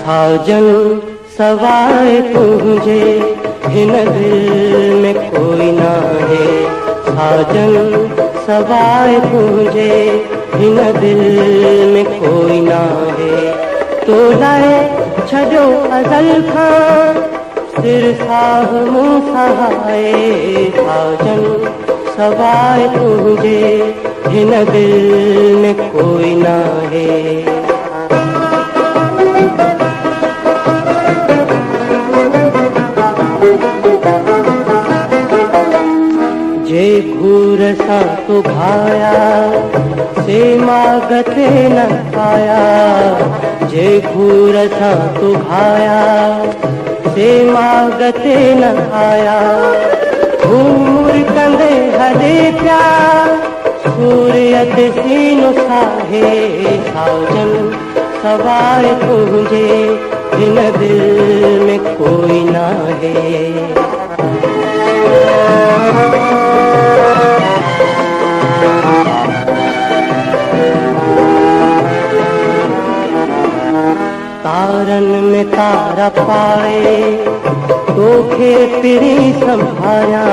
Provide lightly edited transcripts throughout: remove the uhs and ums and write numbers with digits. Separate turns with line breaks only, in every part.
साजन सवाए तुझे हिन दिल में कोई ना है। साजन सवाए तुझे हिन दिल में कोई ना है। तो लाए छॾो अज़ल खां सिर साह मूं सहाए। साजन सवाए तुझे हिन दिल में कोई ना है। जे घूर सां तो भाया से मागते न पाया। जे घूर सां तो भाया से मागते न आया। घूर कंदे हले पिया सूर्य ते सीनो साहे। साजन सवाए तुझे हिन दिल में कोई ना है। तारन में तारा पाए तोखे पिरी संभाया।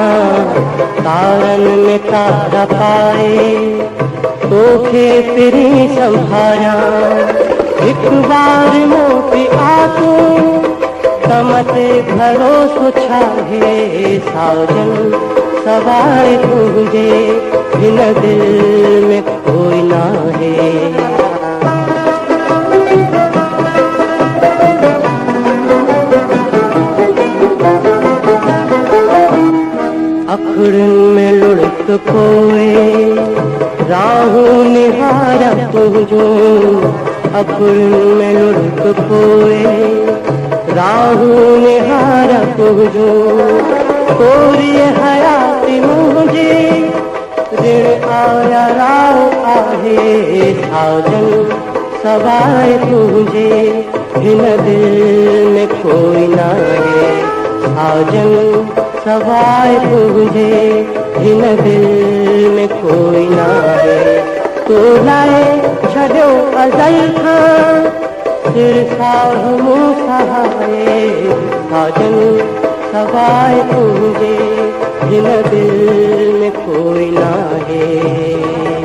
तारन में तारा पाए तोखे पिरी संभाया। एक बार मोती आतो तमते भरोसो छाहे। साजन सवाए तुझे हिन दिल में कोई ना है। अखड़न में लुढ़क पोए राहू निहारा तुझो। अखड़न में लुढ़क पोए राहू निहारा तुझो। तोरी हयाती मुझे ऋण आया राह आहे। साजन सवाए तुझे हिन दिल में कोई ना है। साजन सवाए तुझे हिन दिल में कोई ना है। तो लाए छॾो अज़ल खां सिर साह मूं सहाए। साजन सवाए तुझे हिन दिल में कोई ना है।